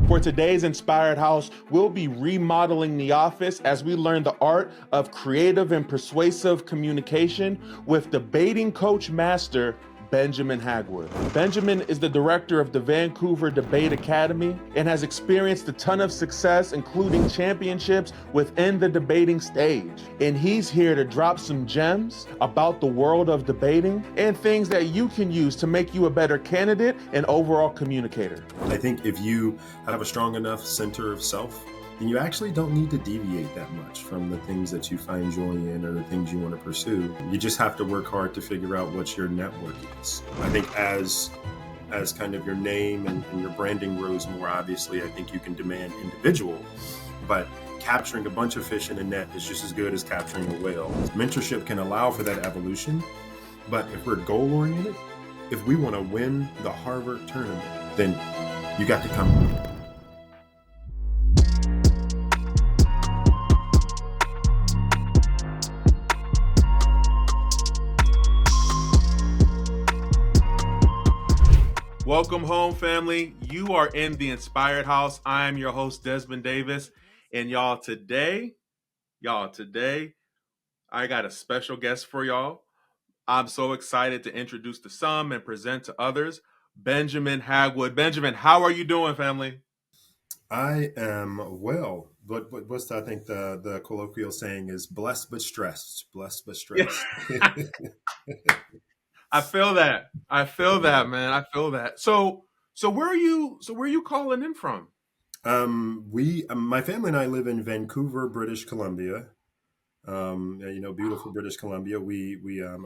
For today's Inspired House, we'll be remodeling the office as we learn the art of creative and persuasive communication with debating coach master Benjamin Hagwood. Benjamin is the director of the Vancouver Debate Academy and has experienced a ton of success, including championships within the debating stage. And he's here to drop some gems about the world of debating and things that you can use to make you a better candidate and overall communicator. I think if you have a strong enough center of self, then you actually don't need to deviate that much from the things that you find joy in or the things you want to pursue. You just have to work hard to figure out what your network is. I think as kind of your name and your branding grows more, obviously, I think you can demand individual, but capturing a bunch of fish in a net is just as good as capturing a whale. Mentorship can allow for that evolution, but if we're goal-oriented, if we want to win the Harvard tournament, then you got to come. Welcome home, family. You are in the Inspired House. I am your host, Desmond Davis. And y'all, today, I got a special guest for y'all. I'm so excited to introduce to some and present to others, Benjamin Hagwood. Benjamin, how are you doing, family? I am well. But what's I think the colloquial saying is blessed but stressed. Blessed but stressed. I feel that, man. I feel that. So where are you calling in from? My family and I live in Vancouver, British Columbia. Beautiful British Columbia. We're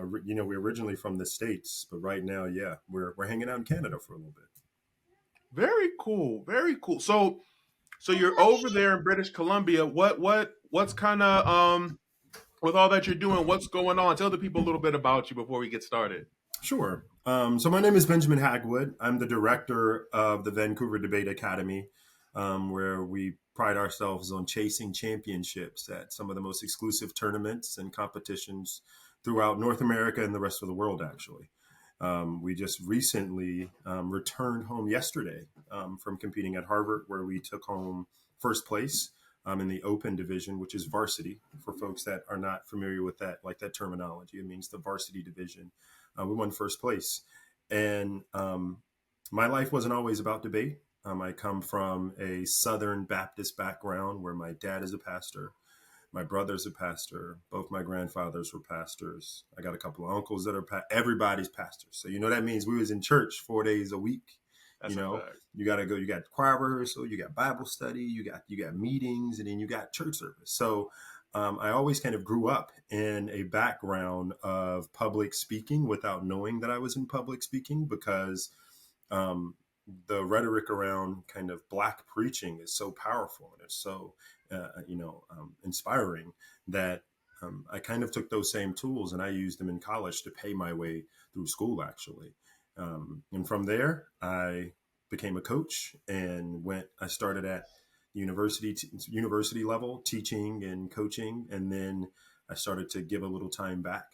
originally from the States, but right now, yeah, we're hanging out in Canada for a little bit. Very cool. Very cool. So you're over there in British Columbia. What's kind of with all that you're doing, what's going on? Tell the people a little bit about you before we get started. Sure. So my name is Benjamin Hagwood. I'm the director of the Vancouver Debate Academy, where we pride ourselves on chasing championships at some of the most exclusive tournaments and competitions throughout North America and the rest of the world, actually. We just recently returned home yesterday from competing at Harvard, where we took home first place in the open division, which is varsity. For folks that are not familiar with that, like that terminology, it means the varsity division. We won first place. And my life wasn't always about debate. I come from a Southern Baptist background where my dad is a pastor. My brother's a pastor. Both my grandfathers were pastors. I got a couple of uncles that are everybody's pastors. So, that means we was in church 4 days a week. That's You got to go, you got choir rehearsal, you got Bible study, you got meetings, and then you got church service. So I always kind of grew up in a background of public speaking without knowing that I was in public speaking, because the rhetoric around kind of Black preaching is so powerful and it's so, inspiring that I kind of took those same tools and I used them in college to pay my way through school, actually. And from there, I became a coach and I started at university level teaching and coaching. And then I started to give a little time back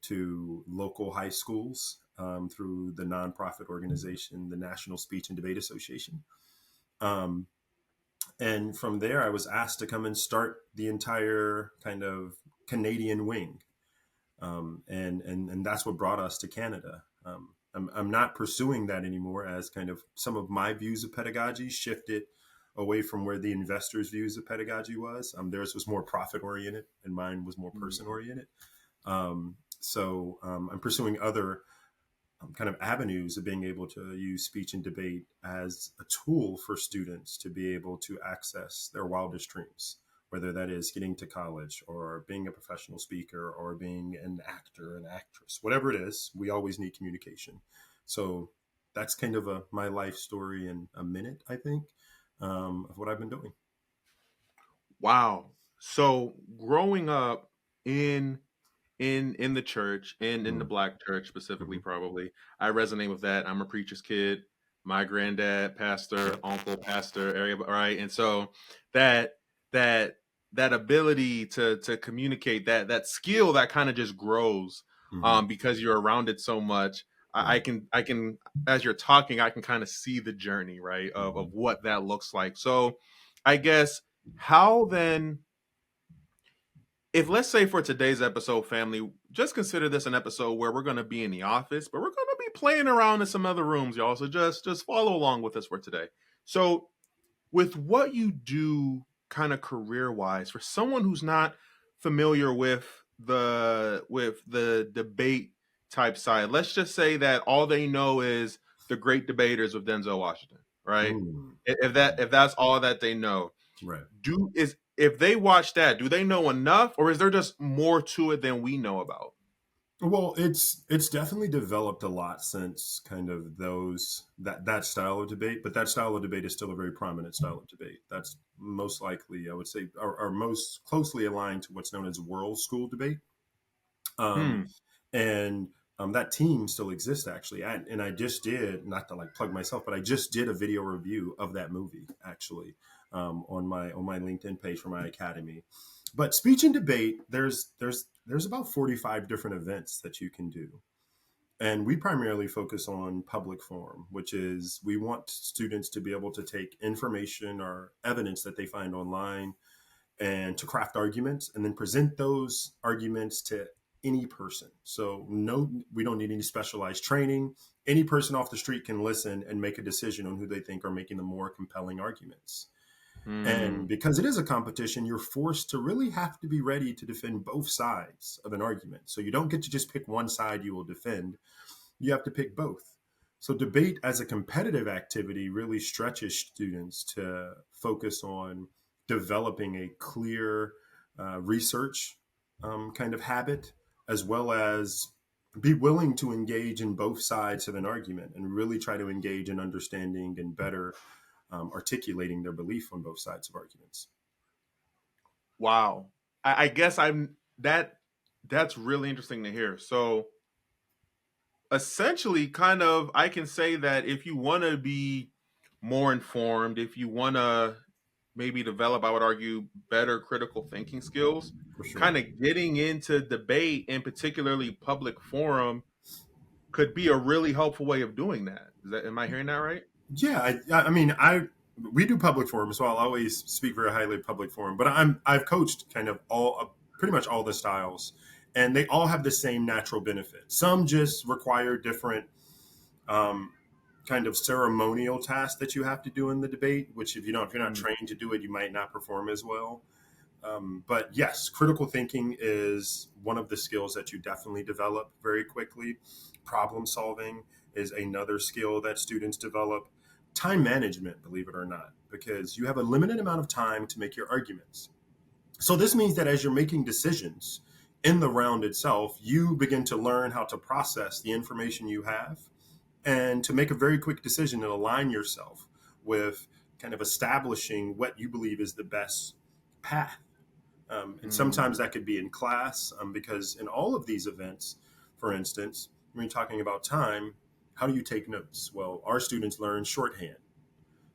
to local high schools through the nonprofit organization, the National Speech and Debate Association. And from there, I was asked to come and start the entire kind of Canadian wing. And that's what brought us to Canada. I'm not pursuing that anymore, as kind of some of my views of pedagogy shifted away from where the investors' views of pedagogy was. Theirs was more profit oriented and mine was more person oriented. So I'm pursuing other kind of avenues of being able to use speech and debate as a tool for students to be able to access their wildest dreams, whether that is getting to college or being a professional speaker or being an actor, an actress, whatever it is. We always need communication. So that's kind of my life story in a minute, I think, of what I've been doing. Wow. So growing up in the church and in the Black church specifically, probably, I resonate with that. I'm a preacher's kid. My granddad, pastor, uncle, pastor, area, right? And so that ability to communicate, that skill that kind of just grows because you're around it so much. Right. I can, as you're talking, I can kind of see the journey, right, of Mhm. what that looks like. So, I guess how then, if let's say for today's episode, family, just consider this an episode where we're going to be in the office, but we're going to be playing around in some other rooms, y'all. So just follow along with us for today. So, with what you do kind of career wise for someone who's not familiar with the debate type side, let's just say that all they know is the great debaters with Denzel Washington, right? Mm. If that's all that they know, Right. do is if they watch that, do they know enough, or is there just more to it than we know about? Well, it's definitely developed a lot since kind of that style of debate, but that style of debate is still a very prominent style of debate. That's most likely, I would say, are most closely aligned to what's known as world school debate. Um, Hmm. and that team still exists actually. And I just did, not to like plug myself, but I just did a video review of that movie actually, on my LinkedIn page for my academy. But speech and debate, there's about 45 different events that you can do. And we primarily focus on public forum, which is we want students to be able to take information or evidence that they find online and to craft arguments and then present those arguments to any person. So no, we don't need any specialized training. Any person off the street can listen and make a decision on who they think are making the more compelling arguments. And Hmm. because it is a competition, you're forced to really have to be ready to defend both sides of an argument. So you don't get to just pick one side you will defend. You have to pick both. So debate as a competitive activity really stretches students to focus on developing a clear research kind of habit, as well as be willing to engage in both sides of an argument and really try to engage in understanding and better articulating their belief on both sides of arguments. Wow. I guess I'm that that's really interesting to hear. So essentially, kind of, I can say that if you want to be more informed, if you want to maybe develop, I would argue, better critical thinking skills, For sure. kind of getting into debate and particularly public forum could be a really helpful way of doing that. Am I hearing that right? Yeah, I mean, we do public forum, so I'll always speak very highly of public forum. But I've coached kind of pretty much all the styles, and they all have the same natural benefit. Some just require different um, kind of ceremonial tasks that you have to do in the debate. Which if you're not Mm, trained to do it, you might not perform as well. But yes, critical thinking is one of the skills that you definitely develop very quickly. Problem solving is another skill that students develop. Time management, believe it or not, because you have a limited amount of time to make your arguments. So this means that as you're making decisions in the round itself, you begin to learn how to process the information you have and to make a very quick decision and align yourself with kind of establishing what you believe is the best path. And sometimes mm, that could be in class, because in all of these events, for instance, when you're talking about time, how do you take notes? Well, our students learn shorthand.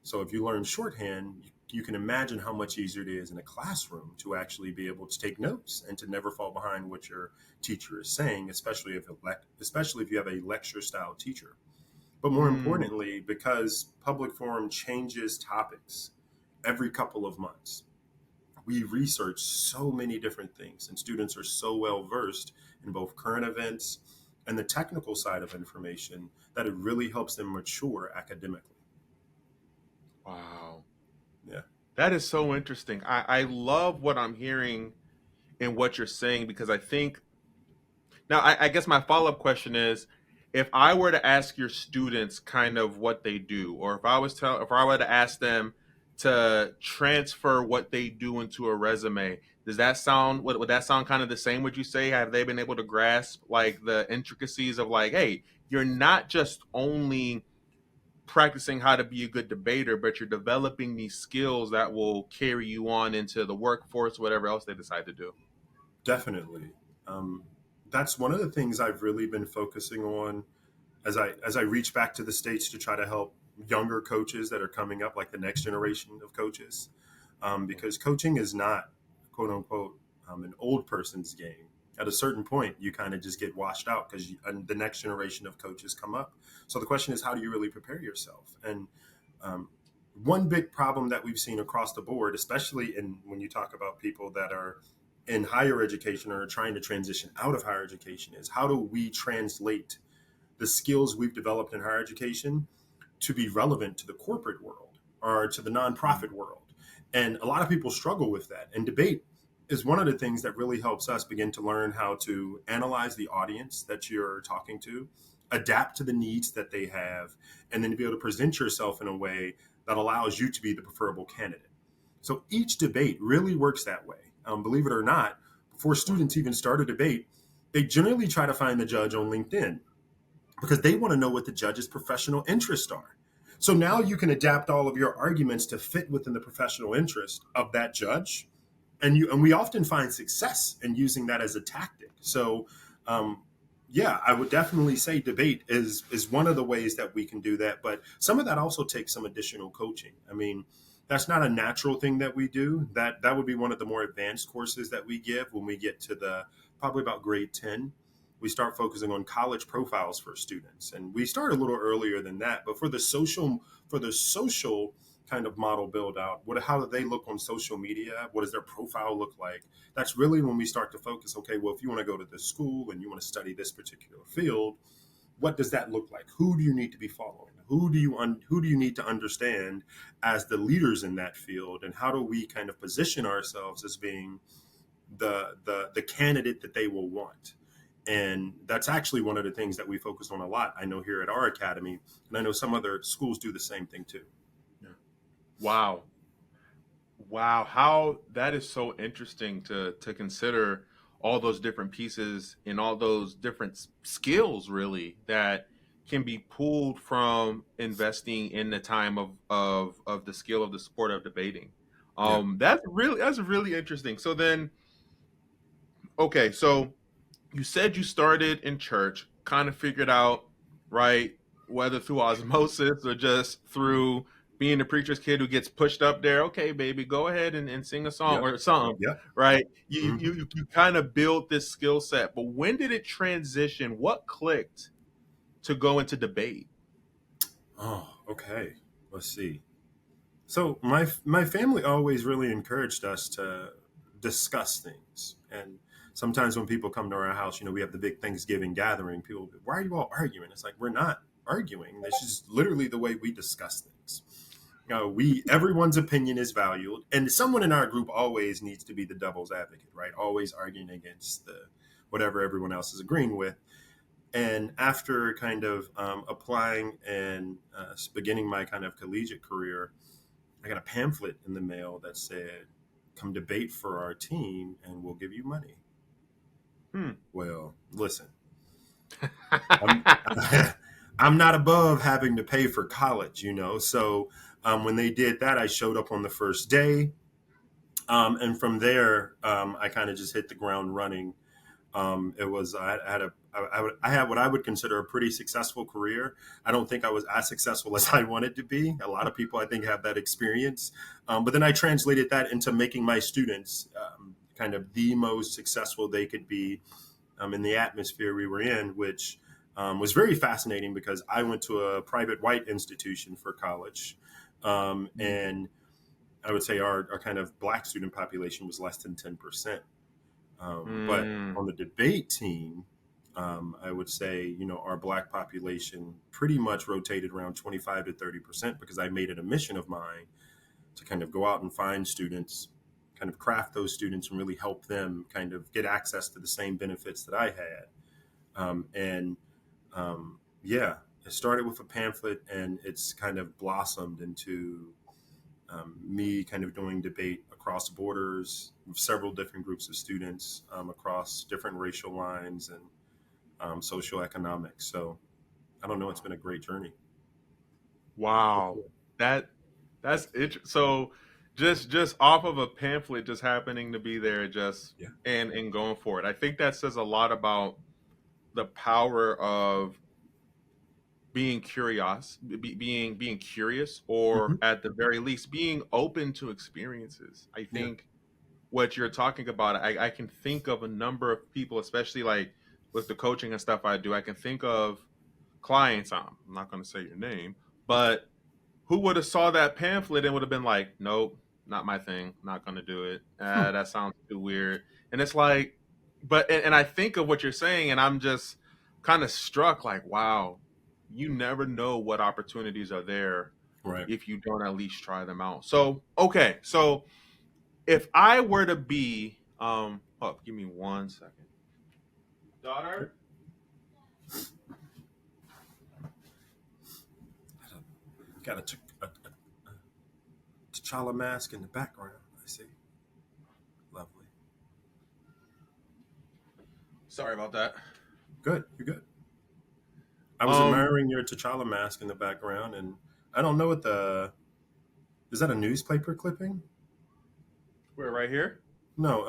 So if you learn shorthand, you can imagine how much easier it is in a classroom to actually be able to take notes and to never fall behind what your teacher is saying, especially if you have a lecture style teacher. But more mm. importantly, because public forum changes topics every couple of months, we research so many different things, and students are so well versed in both current events and the technical side of information that it really helps them mature academically. Wow. Yeah, That is so interesting. I love what I'm hearing and what you're saying because I think now I guess my follow-up question is if I were to ask your students kind of what they do, or if I were to ask them to transfer what they do into a resume, does that sound would that sound kind of the same, would you say? Have they been able to grasp like the intricacies of like, hey, you're not just only practicing how to be a good debater, but you're developing these skills that will carry you on into the workforce, whatever else they decide to do. definitely. Um, that's one of the things I've really been focusing on as I reach back to the states to try to help younger coaches that are coming up, like the next generation of coaches, because coaching is not quote unquote an old person's game. At a certain point, you kind of just get washed out because the next generation of coaches come up. So the question is, how do you really prepare yourself? And um, one big problem that we've seen across the board, especially when you talk about people that are in higher education or are trying to transition out of higher education, is how do we translate the skills we've developed in higher education to be relevant to the corporate world or to the nonprofit world? And a lot of people struggle with that. And debate is one of the things that really helps us begin to learn how to analyze the audience that you're talking to, adapt to the needs that they have, and then to be able to present yourself in a way that allows you to be the preferable candidate. So each debate really works that way. Believe it or not, before students even start a debate, they generally try to find the judge on LinkedIn because they want to know what the judge's professional interests are. So now you can adapt all of your arguments to fit within the professional interest of that judge, and we often find success in using that as a tactic. So, yeah, I would definitely say debate is one of the ways that we can do that. But some of that also takes some additional coaching. I mean, that's not a natural thing that we do. That would be one of the more advanced courses that we give when we get to the probably about grade 10. We start focusing on college profiles for students, and we start a little earlier than that. But for the social kind of model build out, how do they look on social media? What does their profile look like? That's really when we start to focus. Okay, well, if you want to go to this school and you want to study this particular field, what does that look like? Who do you need to be following? Who do you need to understand as the leaders in that field? And how do we kind of position ourselves as being the candidate that they will want? And that's actually one of the things that we focus on a lot. I know here at our academy, and I know some other schools do the same thing too. Yeah. Wow. Wow, how that is so interesting to consider all those different pieces and all those different skills really that can be pulled from investing in the time of the skill of the sport of debating. Yeah. That's really interesting. So then, okay, so you said you started in church, kind of figured out, right, whether through osmosis or just through being the preacher's kid who gets pushed up there. Okay, baby, go ahead and sing a song Yeah. or something, Yeah. right? You Hmm. you you, you kind of build this skill set, but when did it transition? What clicked to go into debate? Oh, okay. Let's see. So my family always really encouraged us to discuss things, and sometimes when people come to our house, we have the big Thanksgiving gathering. People, why are you all arguing? It's like we're not arguing. This is literally the way we discuss things. We everyone's opinion is valued, and someone in our group always needs to be the devil's advocate, right? Always arguing against the whatever everyone else is agreeing with. And after kind of applying and beginning my kind of collegiate career, I got a pamphlet in the mail that said, "Come debate for our team, and we'll give you money." Hmm. Well, listen, I'm I'm not above having to pay for college. So when they did that, I showed up on the first day, and from there, I kind of just hit the ground running. It was I had what I would consider a pretty successful career. I don't think I was as successful as I wanted to be. A lot of people I think have that experience, but then I translated that into making my students kind of the most successful they could be in the atmosphere we were in, which was very fascinating because I went to a private white institution for college, and I would say our kind of black student population was less than 10%. But Hmm. on the debate team, I would say, our black population pretty much rotated around 25 to 30% because I made it a mission of mine to kind of go out and find students, kind of craft those students and really help them kind of get access to the same benefits that I had. And yeah, it started with a pamphlet and it's kind of blossomed into me kind of doing debate across borders with several different groups of students across different racial lines and socioeconomics. So I don't know. It's been a great journey. Wow. That that's it. So just off of a pamphlet just happening to be there just Yeah. and going for it. I think that says a lot about the power of being curious, or Hmm. at the very least being open to experiences. I Yeah. think what you're talking about. I can think of a number of people, especially like with the coaching and stuff I do. I can think of clients. I'm not going to say your name, but who would have saw that pamphlet and would have been like, nope, not my thing, not going to do it. Hmm. That sounds too weird. And it's like, and I think of what you're saying, and I'm just kind of struck like, wow, you never know what opportunities are there Right. if you don't at least try them out. So, okay. So if I were to be, oh, give me 1 second. Daughter? Got a T'Challa mask in the background. I see. Lovely. Sorry about that. Good. You're good. I was Um, admiring your T'Challa mask in the background, and I don't know what is that a newspaper clipping? we're right here. No,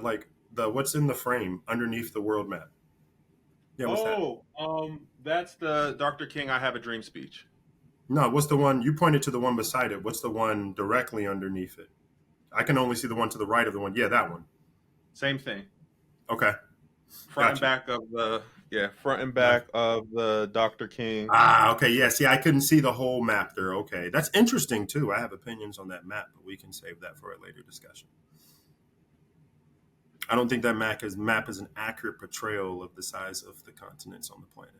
like the what's in the frame underneath the world map. Yeah, what's that? Oh, that's the Dr. King I Have a Dream speech. No, what's the one you pointed to? The one beside it. What's the one directly underneath it? I can only see the one to the right of the one. Yeah, that one. Same thing. Okay, Front and gotcha. back of the front and Gotcha. back of the Dr. King. Ah, okay. Yeah, see, I couldn't see the whole map there. Okay, that's interesting too. I have opinions on that map, but we can save that for a later discussion. I don't think that map is an accurate portrayal of the size of the continents on the planet.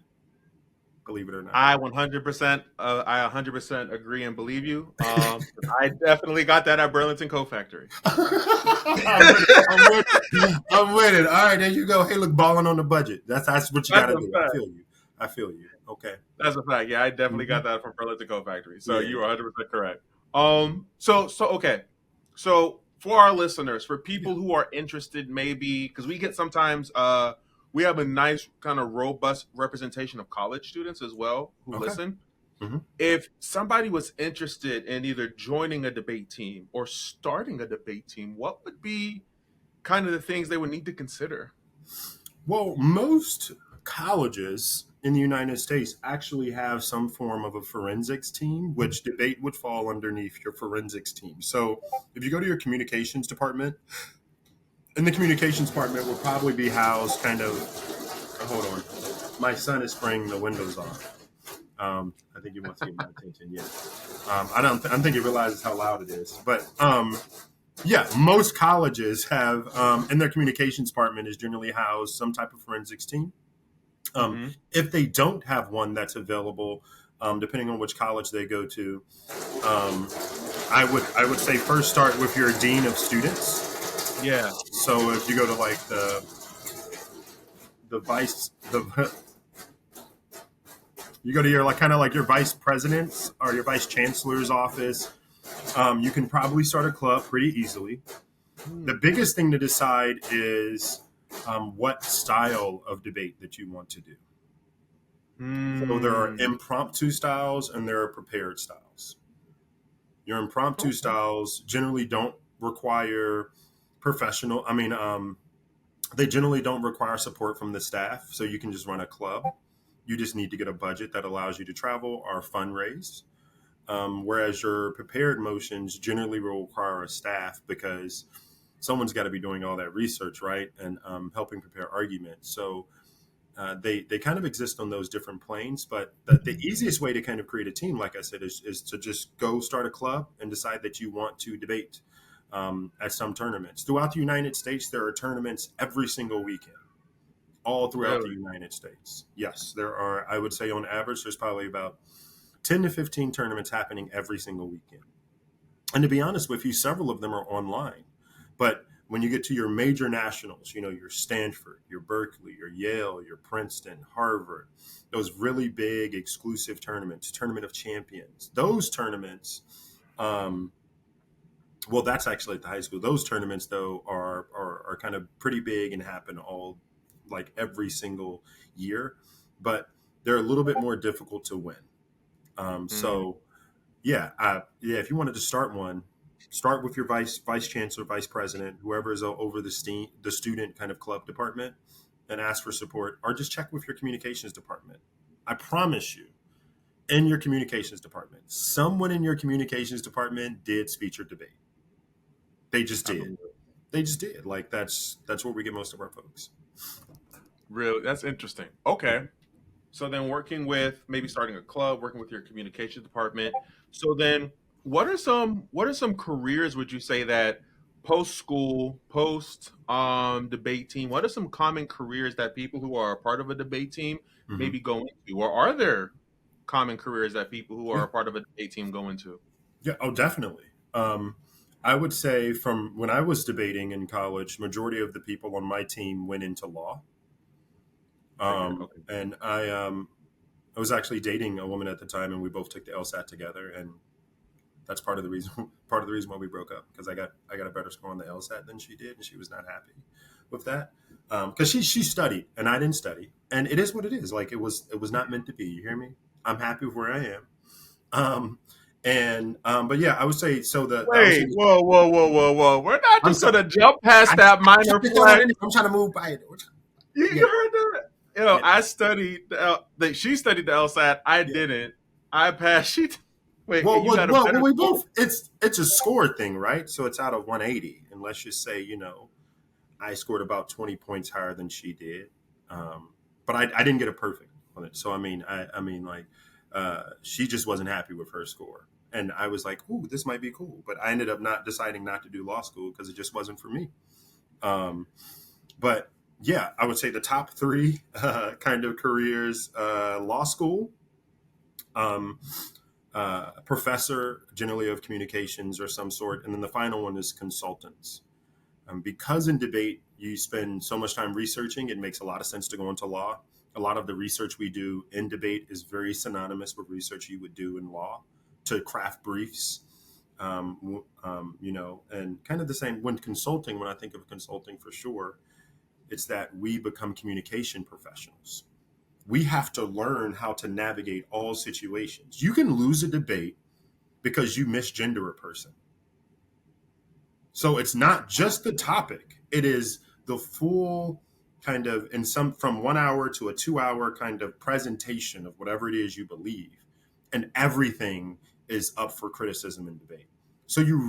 Believe it or not. I 100% agree and believe you. I definitely got that at Burlington Coat Factory. I'm with it. I'm with it. I'm with it. All right, there you go. Hey, look, balling on the budget. That's what you got That's to a do. I fact. feel you. I feel you. Okay. That's a fact. Yeah, I definitely got Hmm. that from Burlington Coat Factory. So Yeah. you are 100% correct. So okay. So for our listeners, for Yeah. people who are interested, maybe because we get sometimes we have a nice kind of robust representation of college students as well who Okay. listen. Hmm. If somebody was interested in either joining a debate team or starting a debate team, what would be kind of the things they would need to consider? Well, most colleges in the United States actually have some form of a forensics team, which debate would fall underneath your forensics team. So if you go to your communications department, in the communications department will probably be housed kind of. Hold on. My son is spraying the windows off. I think he wants to get my attention. Yeah. I don't think he realizes how loud it is. But yeah, most colleges have in their communications department is generally housed some type of forensics team. Um, Hmm. if they don't have one that's available, depending on which college they go to, um, I would say first start with your dean of students. Yeah. So if you go to like the vice the you go to your like kind of like your vice president's or your vice chancellor's office, you can probably start a club pretty easily. The Hmm. biggest thing to decide is what style of debate that you want to do. So there are Hmm. impromptu styles and there are prepared styles. Your impromptu Okay. styles generally don't require professional. They generally don't require support from the staff, so you can just run a club. You just need to get a budget that allows you to travel or fundraise. Whereas your prepared motions generally will require a staff because someone's got to be doing all that research, right, and helping prepare arguments. So they kind of exist on those different planes. But the easiest way to kind of create a team, like I said, is to just go start a club and decide that you want to debate at some tournaments. Throughout the United States, there are tournaments every single weekend, all throughout the Really? United States. Yes, there are, I would say on average, there's probably about 10 to 15 tournaments happening every single weekend. And to be honest with you, several of them are online. But when you get to your major nationals, your Stanford, your Berkeley, your Yale, your Princeton, Harvard, those really big exclusive tournaments, Tournament of Champions, those tournaments, um, well, that's actually at the high school. Those tournaments, though, are kind of pretty big and happen all like every single year, but they're a little bit more difficult to win. Hmm. So yeah, if you wanted to start one, start with your vice chancellor, vice president, whoever is over the student kind of club department, and ask for support, or just check with your communications department. I promise you, in your communications department, someone in your communications department did speech or debate. They just did. Absolutely. They just did. Like that's where we get most of our folks. Really, that's interesting. Yeah. Okay. So then working with maybe starting a club, working with your communications department. So then what are some careers would you say that post school, post debate team, what are some common careers that people who are a part of a debate team Hmm. maybe go into? Or are there common careers that people who are Yeah. a part of a debate team go into? Yeah. Oh, definitely. I would say from when I was debating in college, majority of the people on my team went into law. Figured, okay. And I was actually dating a woman at the time, and we both took the LSAT together, and that's part of the reason part of the reason why we broke up, because I got a better score on the LSAT than she did, and she was not happy with that, because she studied and I didn't study, and it is what it is. Like it was not meant to be. You hear me? I'm happy with where I am. Um, but yeah, I would say so. I would say Wait, whoa, whoa, whoa, whoa, whoa. We're not I'm just sorry. gonna jump past I'm that trying minor to throw it flag. in. I'm trying to move by it. You Yeah, heard that? yeah, I studied she studied the LSAT. I yeah. didn't. I passed. Wait, and Well, you well, got a well, better well, we score? both. It's a score thing, right? So it's out of 180, and let's just say I scored about 20 points higher than she did, but I didn't get a perfect on it. So I mean, like, she just wasn't happy with her score, and I was like, "Ooh, this might be cool," but I ended up not deciding not to do law school because it just wasn't for me. Um, but yeah, I would say the top three kind of careers: law school, um, professor, generally of communications or some sort, and then the final one is consultants. Because in debate you spend so much time researching, it makes a lot of sense to go into law. A lot of the research we do in debate is very synonymous with research you would do in law to craft briefs. And kind of the same when consulting. When I think of consulting, for sure, it's that we become communication professionals. We have to learn how to navigate all situations. You can lose a debate because you misgender a person. So it's not just the topic, it is the full kind of in some from 1 hour to a 2 hour kind of presentation of whatever it is you believe. And everything is up for criticism and debate. So you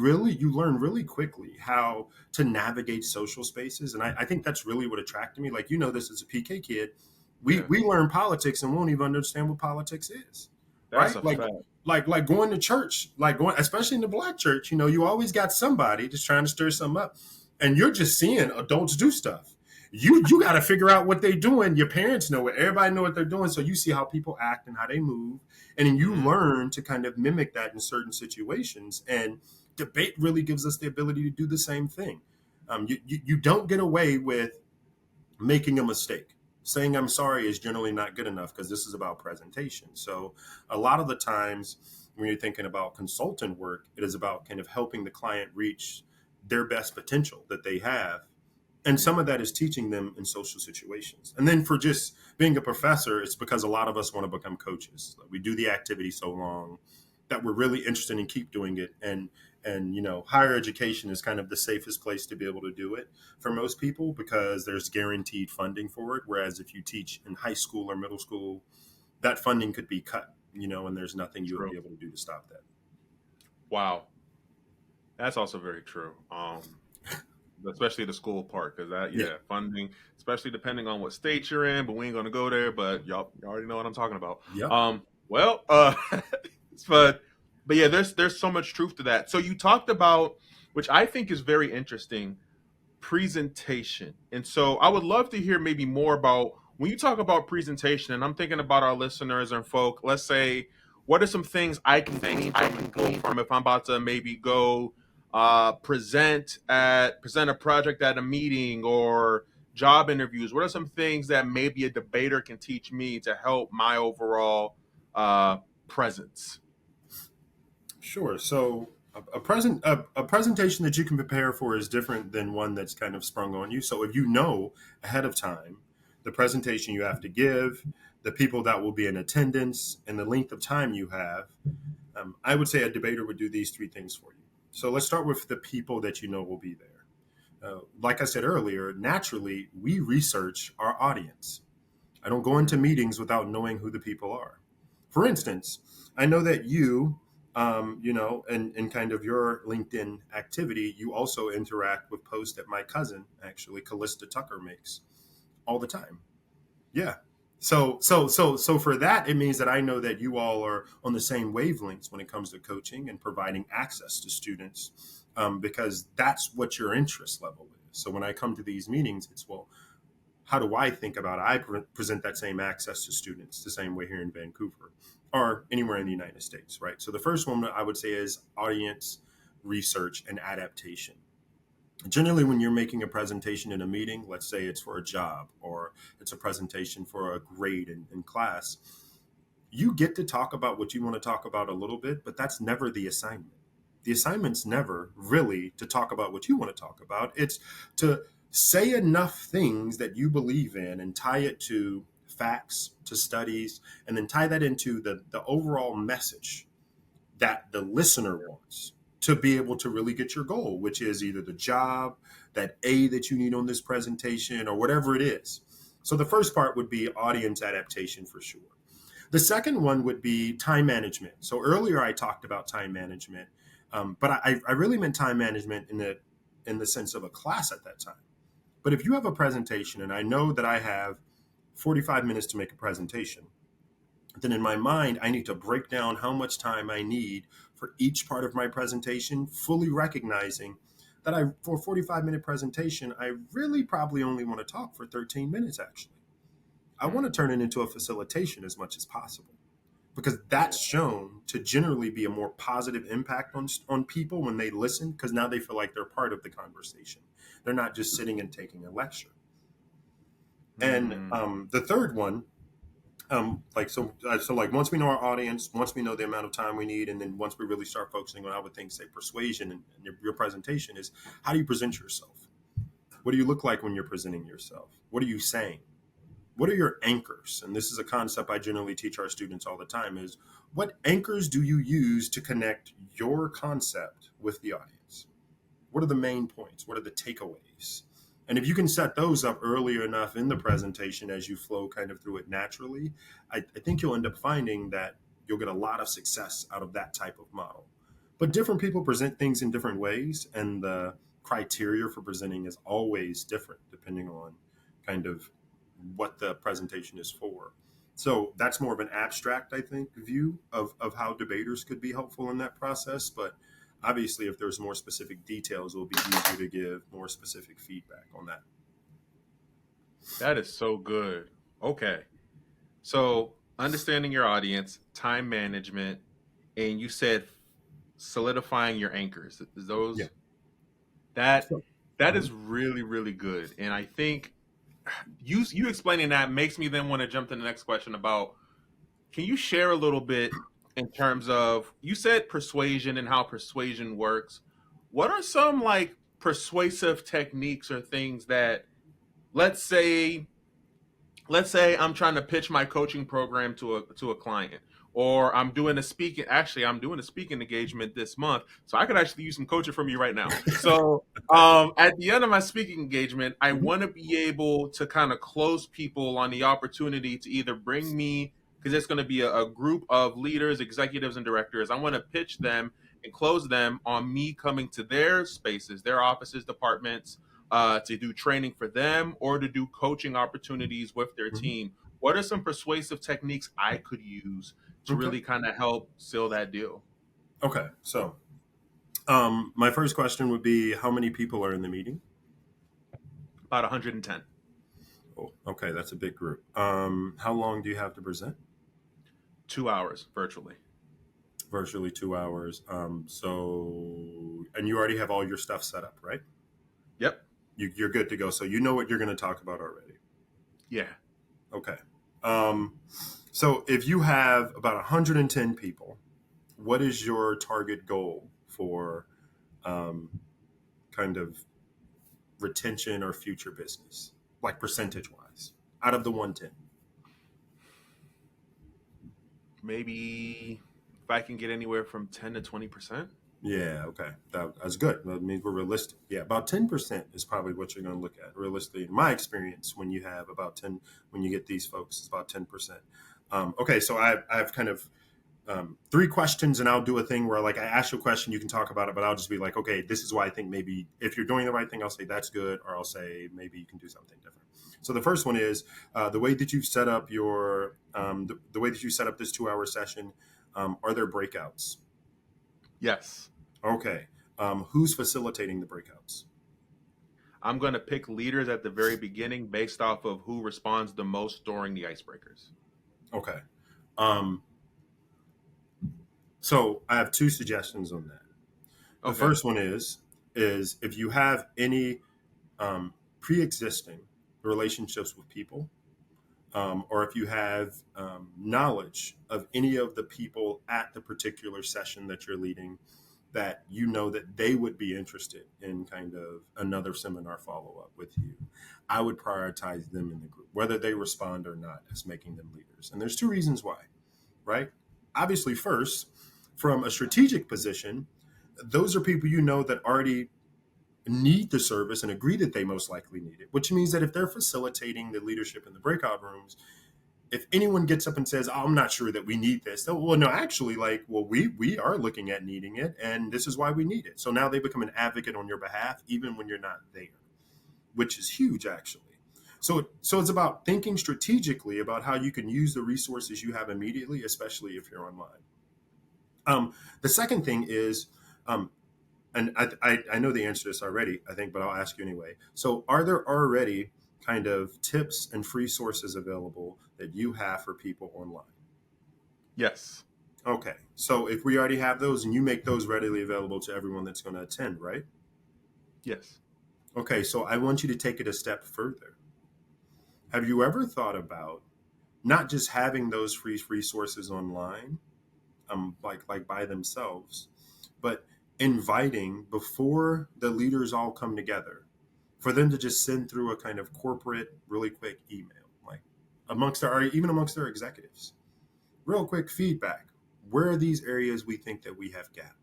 learn really quickly how to navigate social spaces. And I think that's really what attracted me. Like, this as a PK kid, we Yeah, we learn politics and won't even understand what politics is. that's Right? a Like fact. like going to church, like going, especially in the black church, you always got somebody just trying to stir something up, and you're just seeing adults do stuff. You got to figure out what they're doing. Your parents know it. Everybody know what they're doing. So you see how people act and how they move, and then you Hmm. learn to kind of mimic that in certain situations. And debate really gives us the ability to do the same thing. You don't get away with making a mistake. Saying I'm sorry is generally not good enough because this is about presentation. So a lot of the times when you're thinking about consultant work, it is about kind of helping the client reach their best potential that they have. And some of that is teaching them in social situations. And then for just being a professor, it's because a lot of us want to become coaches. We do the activity so long that we're really interested in keep doing it. And higher education is kind of the safest place to be able to do it for most people because there's guaranteed funding for it. Whereas if you teach in high school or middle school, that funding could be cut, and there's nothing you would True. be able to do to stop that. Wow, that's also very true. Especially the school part, because Yeah. funding, especially depending on what state you're in. But we ain't gonna go there. But you already know what I'm talking about. Yep. Well, but yeah, there's so much truth to that. So you talked about, which I think is very interesting, presentation. And so I would love to hear maybe more about when you talk about presentation, and I'm thinking about our listeners and folk, let's say, what are some things I can glean from if I'm about to maybe go present a project at a meeting or job interviews? What are some things that maybe a debater can teach me to help my overall presence? Sure. So a presentation that you can prepare for is different than one that's kind of sprung on you. So if you know ahead of time the presentation you have to give, the people that will be in attendance, and the length of time you have, I would say a debater would do these three things for you. So let's start with the people that you know will be there. Like I said earlier, naturally we research our audience. I don't go into meetings without knowing who the people are. For instance, I know that you and kind of your LinkedIn activity, you also interact with posts that my cousin, actually, Callista Tucker, makes all the time. Yeah. So for that, it means that I know that you all are on the same wavelengths when it comes to coaching and providing access to students, because that's what your interest level is. So when I come to these meetings, it's, well, how do I think about it? Present that same access to students the same way here in Vancouver or anywhere in the United States, right? So the first one I would say is audience research and adaptation. Generally, when you're making a presentation in a meeting, let's say it's for a job or it's a presentation for a grade in class, you get to talk about what you want to talk about a little bit, but that's never the assignment. The assignment's never really to talk about what you want to talk about. It's to say enough things that you believe in and tie it to facts, to studies, and then tie that into the overall message that the listener wants to be able to really get your goal, which is either the job, that A that you need on this presentation, or whatever it is. So the first part would be audience adaptation for sure. The second one would be time management. So earlier I talked about time management, but I really meant time management in the sense of a class at that time. But if you have a presentation, and I know that I have 45 minutes to make a presentation, then in my mind, I need to break down how much time I need for each part of my presentation, fully recognizing that for a 45-minute presentation, I really probably only want to talk for 13 minutes, actually. I want to turn it into a facilitation as much as possible, because that's shown to generally be a more positive impact on people when they listen, because now they feel like they're part of the conversation. They're not just sitting and taking a lecture. And the third one, like once we know our audience, once we know the amount of time we need, and then once we really start focusing on, I would think, say, persuasion and your presentation is, how do you present yourself? What do you look like when you're presenting yourself? What are you saying? What are your anchors? And this is a concept I generally teach our students all the time, is what anchors do you use to connect your concept with the audience? What are the main points? What are the takeaways? And if you can set those up earlier enough in the presentation as you flow kind of through it naturally, I think you'll end up finding that you'll get a lot of success out of that type of model. But different people present things in different ways, and the criteria for presenting is always different depending on kind of what the presentation is for. So that's more of an abstract, I think, view of how debaters could be helpful in that process. But obviously, if there's more specific details, it will be easier to give more specific feedback on that. That is so good. Okay. So, understanding your audience, time management, and you said solidifying your anchors. Those Yeah. that So, that is really, really good. And I think you explaining that makes me then want to jump to the next question about, can you share a little bit in terms of, you said persuasion and how persuasion works. What are some like persuasive techniques or things that, let's say I'm trying to pitch my coaching program to a client, or I'm doing a speaking engagement this month, so I could actually use some coaching from you right now. So at the end of my speaking engagement, I Mhm. want to be able to kind of close people on the opportunity to either bring me, because it's going to be a group of leaders, executives, and directors. I want to pitch them and close them on me coming to their spaces, their offices, departments, to do training for them or to do coaching opportunities with their Mhm. team. What are some persuasive techniques I could use to Okay. really kind of help seal that deal? Okay. So, my first question would be, how many people are in the meeting? About 110. Oh, okay, that's a big group. How long do you have to present? 2 hours virtually. Virtually 2 hours. And you already have all your stuff set up, right? Yep. You're good to go. So you know what you're going to talk about already. Yeah. Okay. Um, so if you have about 110 people, what is your target goal for um, kind of retention or future business, like percentage wise, out of the 110? Maybe if I can get anywhere from 10 to 20%. Yeah, okay. That's good. That means we're realistic. Yeah, about 10% is probably what you're going to look at. Realistically, in my experience, when you have about 10, when you get these folks, it's about 10%. Okay, so I've kind of three questions, and I'll do a thing where like I ask you a question, you can talk about it, but I'll just be like, okay, this is why I think maybe if you're doing the right thing, I'll say that's good, or I'll say maybe you can do something different. So the first one is the way that you set up your the way that you set up this 2 hour session. Are there breakouts? Yes. Okay. Who's facilitating the breakouts? I'm going to pick leaders at the very beginning based off of who responds the most during the icebreakers. Okay. Um, so I have two suggestions on that. The Okay. first one is if you have any pre-existing relationships with people, or if you have knowledge of any of the people at the particular session that you're leading, that you know that they would be interested in kind of another seminar follow-up with you, I would prioritize them in the group, whether they respond or not, as making them leaders. And there's two reasons why, right? Obviously, first, from a strategic position, those are people you know that already need the service and agree that they most likely need it, which means that if they're facilitating the leadership in the breakout rooms, if anyone gets up and says, oh, I'm not sure that we need this, well, no, actually, like, well, we are looking at needing it, and this is why we need it. So now they become an advocate on your behalf, even when you're not there, which is huge, actually. So it's about thinking strategically about how you can use the resources you have immediately, especially if you're online. The second thing is, and I know the answer to this already, I think, but I'll ask you anyway. So are there already kind of tips and free sources available that you have for people online? Yes. Okay. So if we already have those and you make those readily available to everyone that's going to attend, right? Yes. Okay. So I want you to take it a step further. Have you ever thought about not just having those free resources online, like by themselves, but inviting before the leaders all come together for them to just send through a kind of corporate, really quick email, like even amongst their executives, real quick feedback. Where are these areas we think that we have gap?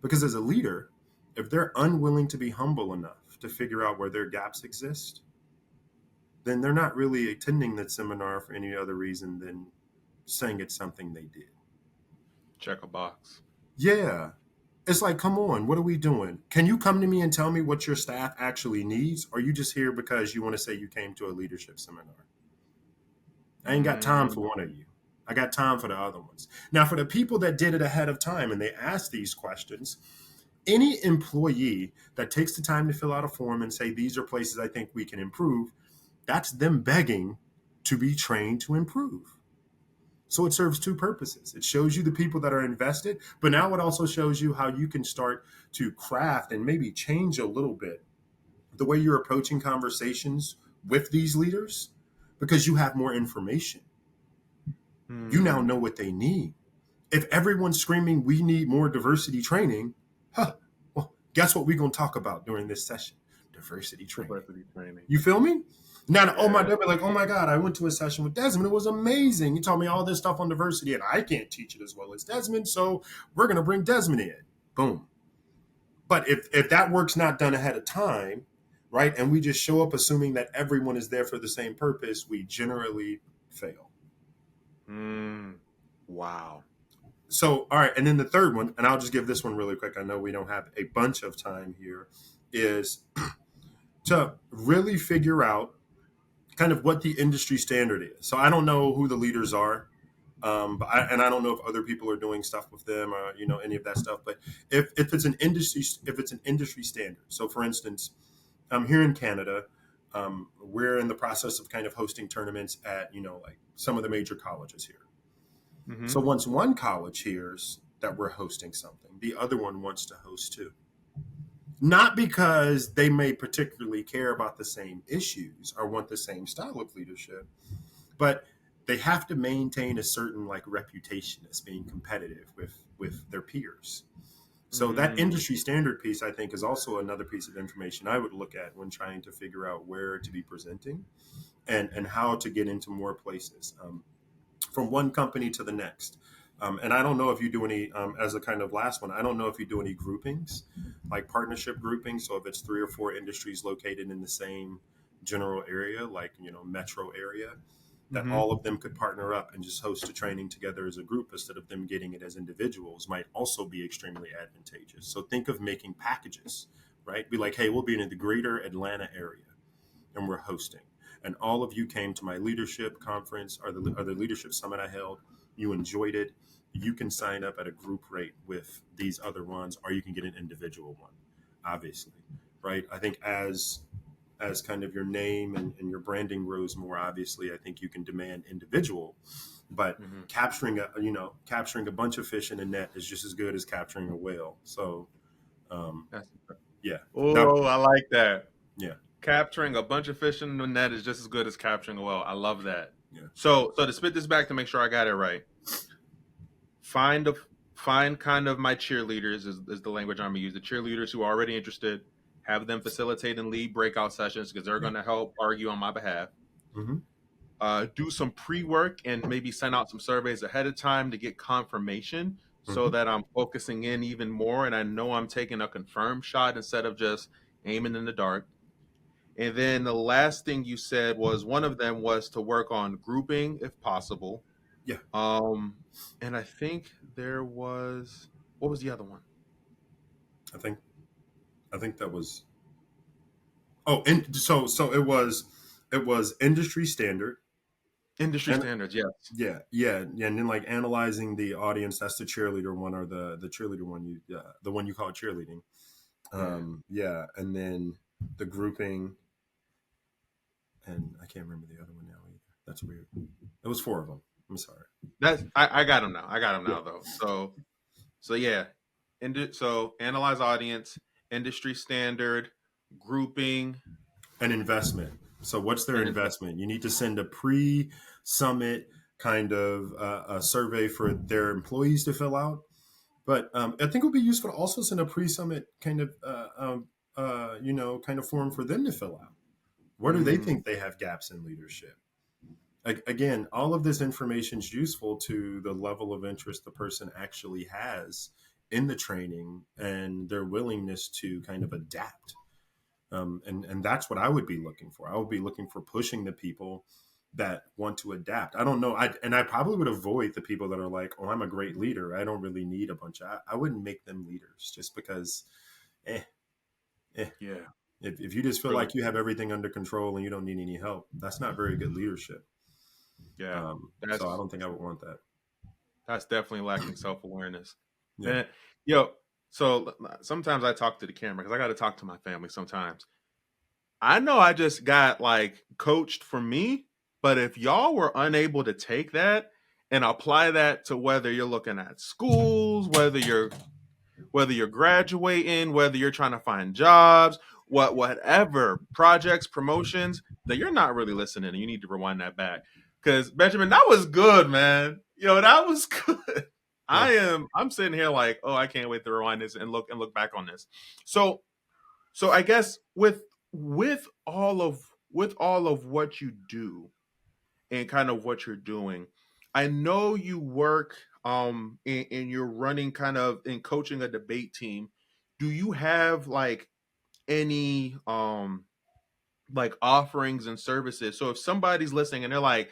Because as a leader, if they're unwilling to be humble enough to figure out where their gaps exist, then they're not really attending that seminar for any other reason than saying it's something they did. Check a box. Yeah. It's like, come on, what are we doing? Can you come to me and tell me what your staff actually needs? Or are you just here because you want to say you came to a leadership seminar? I ain't got time for one of you. I got time for the other ones. Now, for the people that did it ahead of time and they asked these questions, any employee that takes the time to fill out a form and say, these are places I think we can improve, that's them begging to be trained to improve. So it serves two purposes. It shows you the people that are invested, but now it also shows you how you can start to craft and maybe change a little bit the way you're approaching conversations with these leaders, because you have more information. You now know what they need. If everyone's screaming, we need more diversity training, well, guess what we're going to talk about during this session? Diversity training. You feel me? Now, they'll be like, oh my God, I went to a session with Desmond. It was amazing. He taught me all this stuff on diversity, and I can't teach it as well as Desmond, so we're going to bring Desmond in. Boom. But if that work's not done ahead of time, right, and we just show up assuming that everyone is there for the same purpose, we generally fail. Wow. So, all right, and then the third one, and I'll just give this one really quick. I know we don't have a bunch of time here, is to really figure out kind of what the industry standard is. So I don't know who the leaders are, but I don't know if other people are doing stuff with them or any of that stuff. But if it's an industry standard. So for instance, here in Canada, we're in the process of kind of hosting tournaments at like some of the major colleges here. Mm-hmm. So once one college hears that we're hosting something, the other one wants to host too. Not because they may particularly care about the same issues or want the same style of leadership, but they have to maintain a certain like reputation as being competitive with their peers. So that industry standard piece, I think, is also another piece of information I would look at when trying to figure out where to be presenting and how to get into more places, from one company to the next. And I don't know if you do any, as a kind of last one, I don't know if you do any groupings, like partnership groupings. So if it's 3 or 4 industries located in the same general area, like, metro area, that Mhm. all of them could partner up and just host a training together as a group instead of them getting it as individuals might also be extremely advantageous. So think of making packages, right? Be like, hey, we'll be in the greater Atlanta area and we're hosting. And all of you came to my leadership conference or the leadership summit I held. You enjoyed it. You can sign up at a group rate with these other ones, or you can get an individual one, obviously, right? I think as kind of your name and your branding grows more, obviously, I think you can demand individual. But Mhm. capturing a bunch of fish in a net is just as good as capturing a whale. So um, That's, yeah, that oh, I like that. yeah, Capturing a bunch of fish in the net is just as good as capturing a whale. I love that. yeah. So to spit this back to make sure I got it right, find a find kind of my cheerleaders is the language I'm gonna use. The cheerleaders who are already interested, have them facilitate and lead breakout sessions because they're Yeah. gonna help argue on my behalf. Hmm. Do some pre-work and maybe send out some surveys ahead of time to get confirmation so Hmm. that I'm focusing in even more and I know I'm taking a confirmed shot instead of just aiming in the dark. And then the last thing you said was one of them was to work on grouping if possible. Yeah, Um, and I think there was what was the other one? I think that was. Oh, and so it was industry standard. Industry And standards, yes. yeah, and then like analyzing the audience. That's the cheerleader one, or the cheerleader one. The one you call cheerleading. Yeah. Yeah, and then the grouping, and I can't remember the other one now either. That's weird. It was four of them. I'm sorry. That's I got them now. I got them Yeah, now though. So yeah. So analyze audience, industry standard, grouping, an investment. So what's their and invest. investment? You need to send a pre-summit kind of a survey for their employees to fill out. But I think it would be useful to also send a pre-summit kind of kind of form for them to fill out. Where do they Mm, think they have gaps in leadership? Again, all of this information is useful to the level of interest the person actually has in the training and their willingness to kind of adapt. And that's what I would be looking for. I would be looking for pushing the people that want to adapt. I don't know. I probably would avoid the people that are like, "Oh, I'm a great leader. I don't really need a bunch of." I wouldn't make them leaders just because. Eh, eh. yeah, If you just feel true. like you have everything under control and you don't need any help, that's not very good leadership. Yeah. So I That's don't think I would want that. that's definitely lacking self-awareness. Yeah. Man, yo, so sometimes I talk to the camera because I got to talk to my family sometimes. I know I just got like coached for me, but if y'all were unable to take that and apply that to whether you're looking at schools, whether you're graduating, whether you're trying to find jobs, whatever projects, promotions, then you're not really listening and you need to rewind that back. Cause Benjamin, that was good, man. Yo, that was good. Yeah. I'm sitting here like, oh, I can't wait to rewind this and look back on this. So I guess with all of what you do and kind of what you're doing, I know you work and you're running kind of in coaching a debate team. Do you have like any like offerings and services? So if somebody's listening and they're like,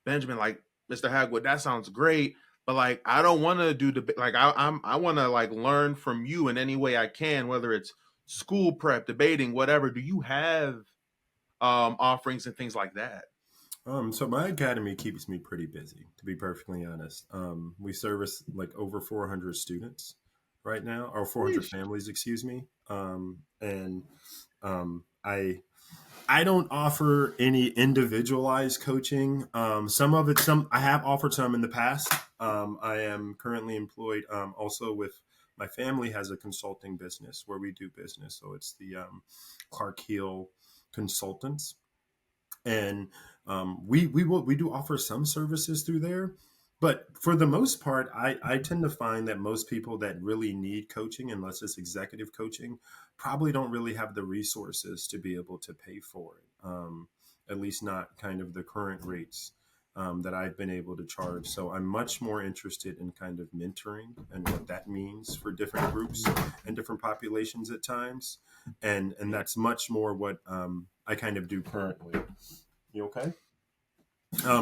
Benjamin, like Mr. Hagwood, that sounds great, but like I don't want to do debate. Like I want to like learn from you in any way I can, whether it's school prep, debating, whatever. Do you have offerings and things like that? So my academy keeps me pretty busy, to be perfectly honest. We service like over 400 students right now, or 400 Sheesh. families, excuse me. And I don't offer any individualized coaching. Some I have offered some in the past. I am currently employed also with my family has a consulting business where we do business. So it's the Clark Hill Consultants, and we do offer some services through there. But for the most part, I tend to find that most people that really need coaching, unless it's executive coaching, probably don't really have the resources to be able to pay for it. At least not kind of the current rates that I've been able to charge. So I'm much more interested in kind of mentoring and what that means for different groups and different populations at times, and that's much more what I kind of do currently. You okay?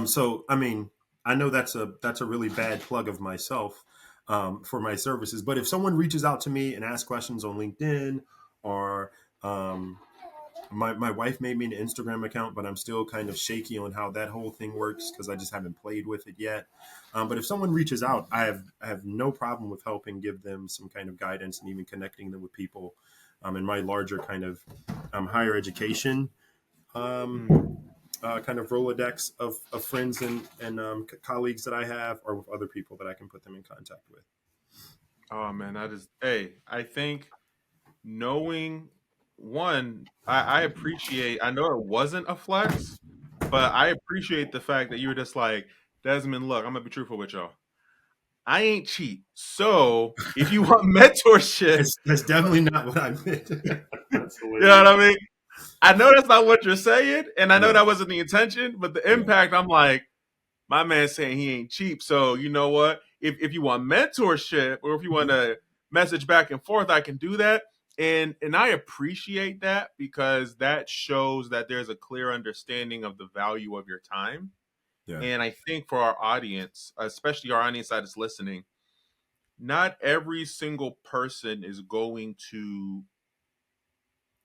So I mean, I know that's a really bad plug of myself for my services. But if someone reaches out to me and asks questions on LinkedIn, or um, my wife made me an Instagram account, but I'm still kind of shaky on how that whole thing works because I just haven't played with it yet. But if someone reaches out, I have no problem with helping give them some kind of guidance and even connecting them with people in my larger kind of higher education um, Mm. kind of Rolodex of friends and colleagues that I have, or with other people that I can put them in contact with. Oh man, that is. Hey, I think knowing one, I appreciate. I know it wasn't a flex, but I appreciate the fact that you were just like, Desmond. Look, I'm gonna be truthful with y'all. I ain't cheap, so if you want mentorship, That's definitely not what I meant. That's you know what hilarious. I mean. I know that's not what you're saying, and I know Yeah, that wasn't the intention, but the yeah, impact. I'm like, my man saying he ain't cheap. So you know what? If you want mentorship or if you want to message back and forth, I can do that. And I appreciate that because that shows that there's a clear understanding of the value of your time. yeah. And I think for our audience, especially our audience that is listening, not every single person is going to,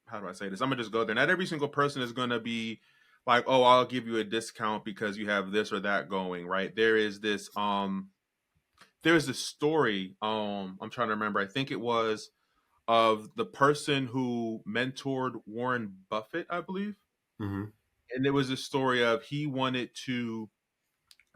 how do I say this? I'm gonna just go there. Not every single person is gonna be like, oh, I'll give you a discount because you have this or that going, right? There is this story, I'm trying to remember, I think it was of the person who mentored Warren Buffett, I believe. Hmm. And there was a story of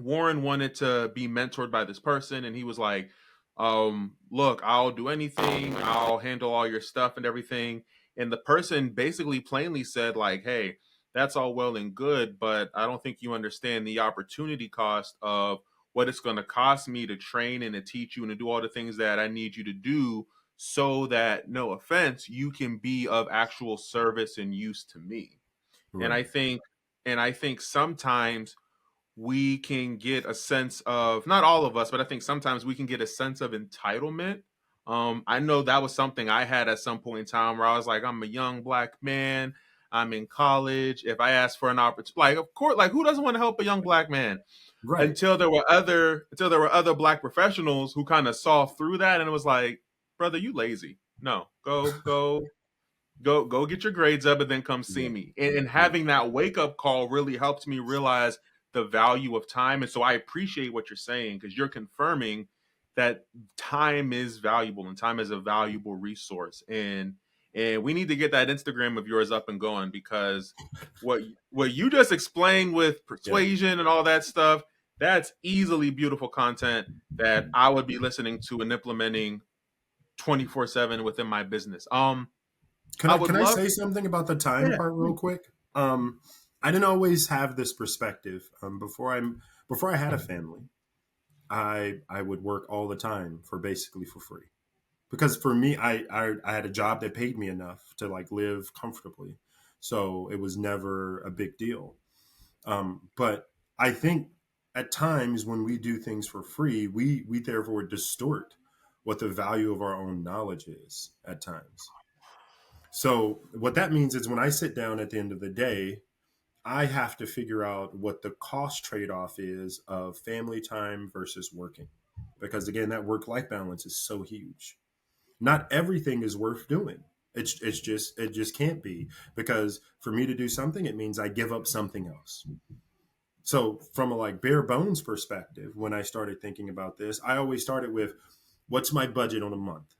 Warren wanted to be mentored by this person, and he was like, look, I'll do anything, I'll handle all your stuff and everything. And the person basically plainly said, like, hey, that's all well and good, but I don't think you understand the opportunity cost of what it's going to cost me to train and to teach you and to do all the things that I need you to do so that, no offense, you can be of actual service and use to me. And Right. I think sometimes we can get a sense of, not all of us, but I think sometimes we can get a sense of entitlement. I know that was something I had at some point in time where I was like, I'm a young black man, I'm in college. If I ask for an opportunity, like, of course, like, who doesn't want to help a young black man? Right. Until there were other black professionals who kind of saw through that, and it was like, brother, you lazy. No, go get your grades up and then come see Yeah. me. And Yeah. having that wake up call really helped me realize the value of time. And so I appreciate what you're saying because you're confirming that time is valuable and time is a valuable resource. And we need to get that Instagram of yours up and going because what you just explained with Yeah. persuasion and all that stuff, that's easily beautiful content that I would be listening to and implementing 24/7 within my business. Can I I would can I love. say something about the time Yeah. part real quick? I didn't always have this perspective. Before I had a family, I would work all the time for basically for free. Because for me, I had a job that paid me enough to like live comfortably, so it was never a big deal. But I think at times when we do things for free, we therefore distort what the value of our own knowledge is at times. So what that means is when I sit down at the end of the day, I have to figure out what the cost trade off is of family time versus working, because again, that work life balance is so huge. Not everything is worth doing. It just can't be, because for me to do something, it means I give up something else. So from a like bare bones perspective, when I started thinking about this, I always started with what's my budget on a month.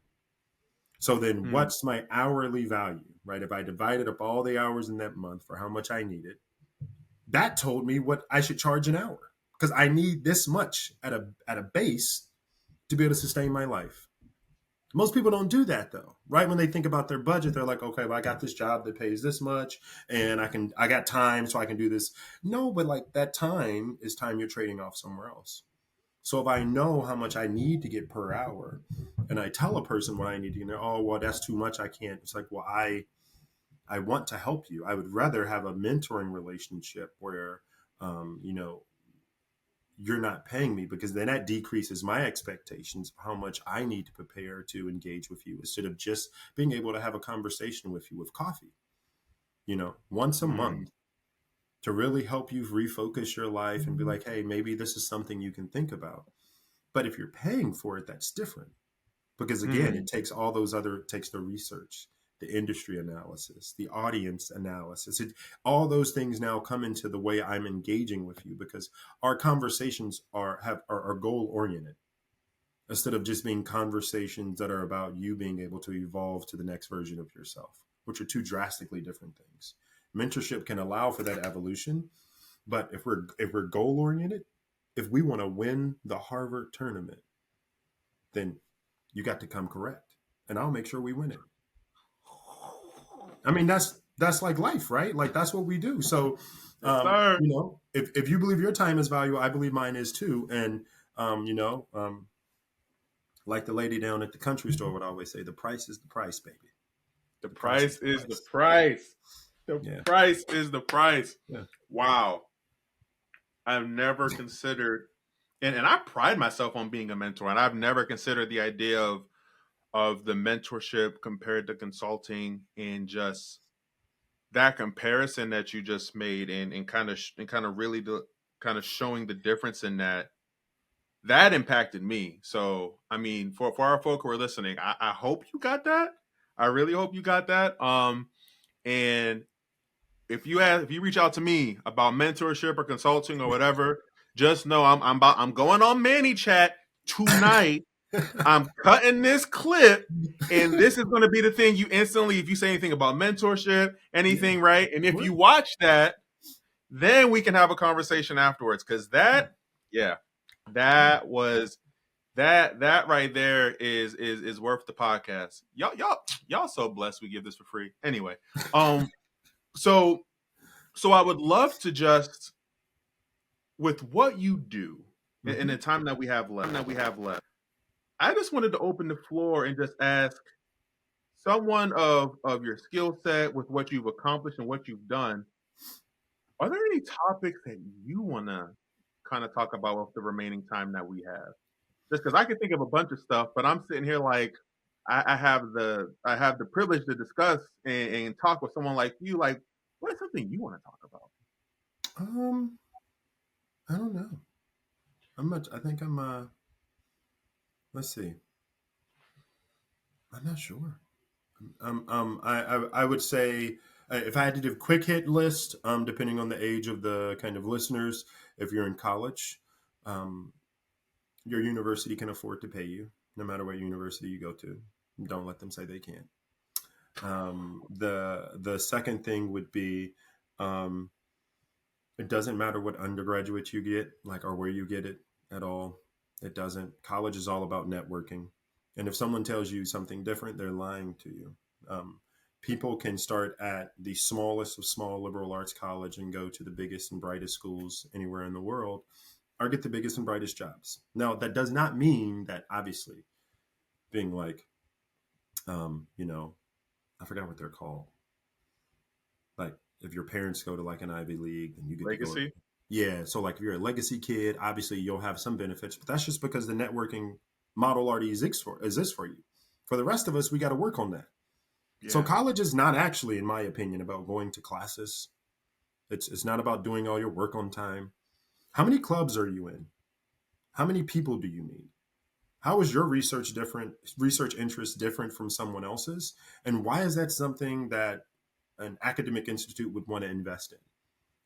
So then Mm, what's my hourly value, right? If I divided up all the hours in that month for how much I needed, that told me what I should charge an hour, because I need this much at a base to be able to sustain my life. Most people don't do that though, right? When they think about their budget, they're like, okay, well, I got this job that pays this much and I got time so I can do this. No, but like that time is time you're trading off somewhere else. So if I know how much I need to get per hour and I tell a person what I need to get, oh, well, that's too much. I can't. It's like, well, I want to help you. I would rather have a mentoring relationship where, you know, you're not paying me, because then that decreases my expectations of how much I need to prepare to engage with you, instead of just being able to have a conversation with you with coffee, once a mm. month. to really help you refocus your life and be like, hey, maybe this is something you can think about. But if you're paying for it, that's different. Because again, it takes all those other, it takes the research, the industry analysis, the audience analysis. All those things now come into the way I'm engaging with you, because our conversations are goal oriented, instead of just being conversations that are about you being able to evolve to the next version of yourself, which are two drastically different things. Mentorship can allow for that evolution, but if we're goal oriented, if we want to win the Harvard tournament, then you got to come correct, and I'll make sure we win it. I mean, that's like life, right? Like that's what we do. So, Yes, if you believe your time is valuable, I believe mine is too. And like the lady down at the country store would always say, the price is the price, baby. the The price price is the is the price. price. The Yeah. price is the price. Yeah. Wow. I've never considered, and I pride myself on being a mentor, and I've never considered the idea of the mentorship compared to consulting, and just that comparison that you just made, and kind of really kind of showing the difference in that impacted me. So I mean, for our folk who are listening, I hope you got that. I really hope you got that. And if you reach out to me about mentorship or consulting or whatever, just know I'm going on Manny Chat tonight. I'm cutting this clip, and this is going to be the thing you instantly, if you say anything about mentorship, anything, Yeah. right? And if you watch that, then we can have a conversation afterwards. Because that was that right there is worth the podcast. Y'all so blessed we give this for free. Anyway, so I would love to just, with what you do in the time that we have left, I just wanted to open the floor and just ask someone of your skill set, with what you've accomplished and what you've done. Are there any topics that you want to kind of talk about with the remaining time that we have? Just because I can think of a bunch of stuff, but I'm sitting here like I have the privilege to discuss and talk with someone like you. Like, what is something you want to talk about? I don't know. I think I'm. Let's see. I'm not sure. I would say, if I had to do a quick hit list, depending on the age of the kind of listeners, if you're in college, um, your university can afford to pay you, no matter what university you go to. Don't let them say they can't. The second thing would be, um, it doesn't matter what undergraduate you get, like, or where you get it at all. It doesn't. College is all about networking. And if someone tells you something different, they're lying to you. Um, People can start at the smallest of small liberal arts college and go to the biggest and brightest schools anywhere in the world, or get the biggest and brightest jobs. Now, that does not mean that, obviously, being like, I forgot what they're called. Like, if your parents go to like an Ivy League, then you get to go. Legacy? Yeah. So, like, if you're a legacy kid, obviously you'll have some benefits, but that's just because the networking model already exists for you. For the rest of us, we got to work on that. Yeah. So, college is not actually, in my opinion, about going to classes. It's not about doing all your work on time. How many clubs are you in? How many people do you meet? How is your research interest different from someone else's? And why is that something that an academic institute would want to invest in?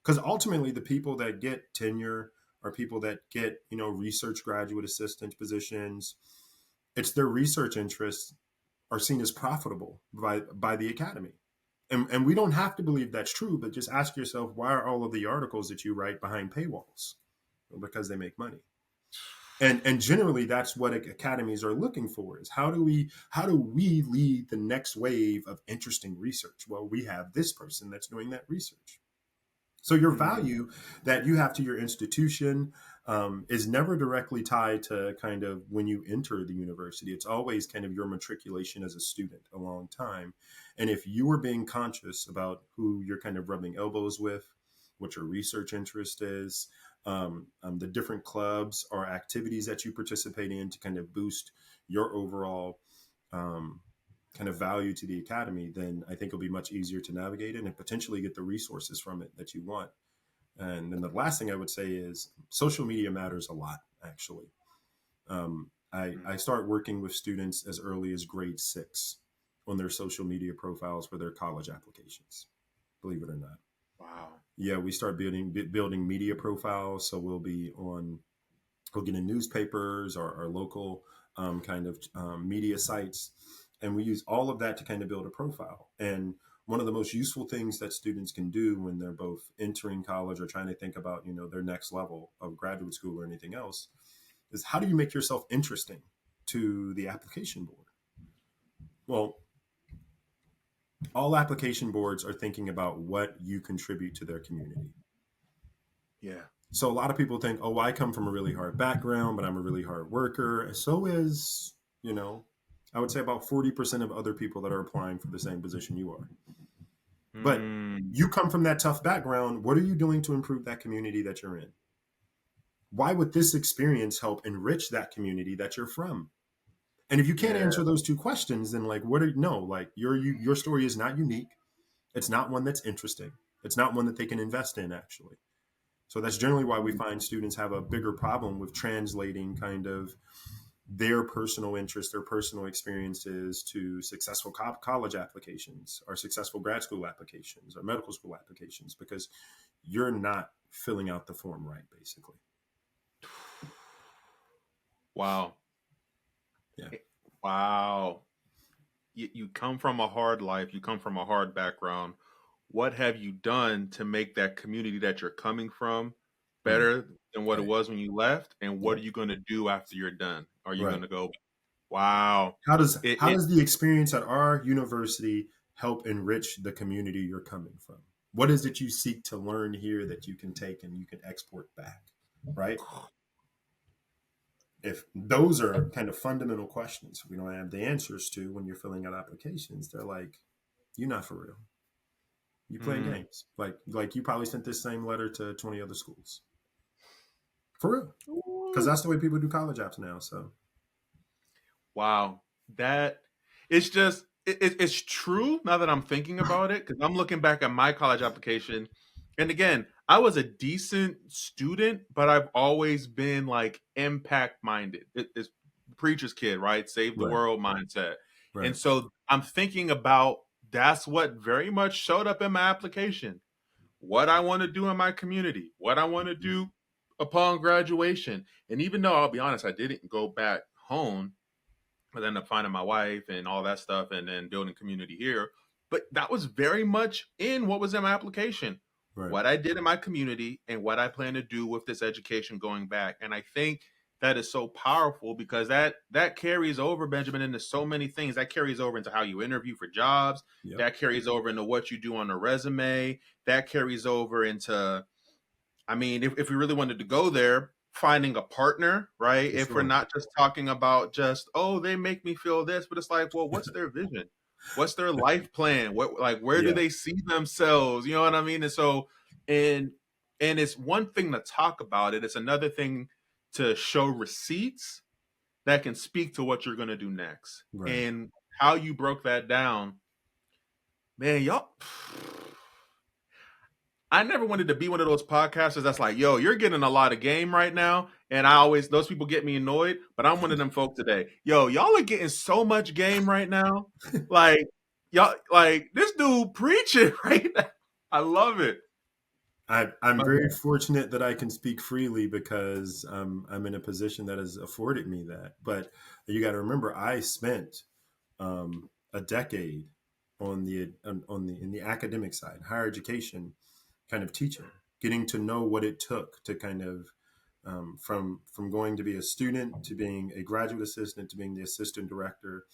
Because ultimately, the people that get tenure are people that get, research graduate assistant positions. It's their research interests are seen as profitable by the academy. And we don't have to believe that's true, but just ask yourself, why are all of the articles that you write behind paywalls? Well, because they make money. And generally, that's what academies are looking for: is how do we lead the next wave of interesting research? Well, we have this person that's doing that research. So your value that you have to your institution is never directly tied to kind of when you enter the university. It's always kind of your matriculation as a student a long time. And if you are being conscious about who you're kind of rubbing elbows with, what your research interest is, the different clubs or activities that you participate in to kind of boost your overall kind of value to the academy, then I think it'll be much easier to navigate it and potentially get the resources from it that you want. And then the last thing I would say is social media matters a lot, actually. I start working with students as early as grade 6 on their social media profiles for their college applications, believe it or not. Wow. Yeah, we start building media profiles. So we'll get in newspapers or our local kind of media sites. And we use all of that to kind of build a profile. And one of the most useful things that students can do when they're both entering college or trying to think about, their next level of graduate school or anything else is how do you make yourself interesting to the application board? Well, all application boards are thinking about what you contribute to their community. Yeah. So a lot of people think, oh, I come from a really hard background, but I'm a really hard worker. And so is, I would say about 40% of other people that are applying for the same position you are. But you come from that tough background. What are you doing to improve that community that you're in? Why would this experience help enrich that community that you're from? And if you can't answer those two questions, then your story is not unique. It's not one that's interesting. It's not one that they can invest in, actually. So that's generally why we find students have a bigger problem with translating kind of their personal interests, their personal experiences to successful college applications or successful grad school applications or medical school applications, because you're not filling out the form right, basically. Wow. Yeah. Wow. You come from a hard life. You come from a hard background. What have you done to make that community that you're coming from better than what it was when you left? And what are you going to do after you're done? Are you going to go, wow. How does the experience at our university help enrich the community you're coming from? What is it you seek to learn here that you can take and you can export back, right? If those are kind of fundamental questions we don't have the answers to when you're filling out applications, they're like, you're not for real. You playing games. Like you probably sent this same letter to 20 other schools. For real. Because that's the way people do college apps now. So wow. That it's just it's true now that I'm thinking about it, because I'm looking back at my college application. And again, I was a decent student, but I've always been like impact minded. It's preacher's kid, right? Save the world mindset. And so I'm thinking about that's what very much showed up in my application. What I want to do in my community, what I want to do upon graduation. And even though I'll be honest, I didn't go back home, but ended up finding my wife and all that stuff and then building community here. But that was very much in what was in my application. What I did in my community and what I plan to do with this education going back. And I think that is so powerful because that carries over, Benjamin, into so many things. That carries over into how you interview for jobs. Yep. That carries over into what you do on a resume. That carries over into, I mean, if we really wanted to go there, finding a partner, right? For if we're not just talking about just, oh, they make me feel this, but it's like, well, what's their vision? What's their life plan? Where do they see themselves? You know what I mean? And so, and it's one thing to talk about it. It's another thing to show receipts that can speak to what you're going to do next. And how you broke that down, man, y'all. I never wanted to be one of those podcasters that's like, yo, you're getting a lot of game right now. And those people get me annoyed, but I'm one of them folk today. Yo, y'all are getting so much game right now. Like, y'all, like this dude preaching right now. I love it. I'm very fortunate that I can speak freely because I'm in a position that has afforded me that. But you got to remember, I spent a decade in the academic side, higher education, kind of teaching, getting to know what it took to kind of from going to be a student to being a graduate assistant to being the assistant director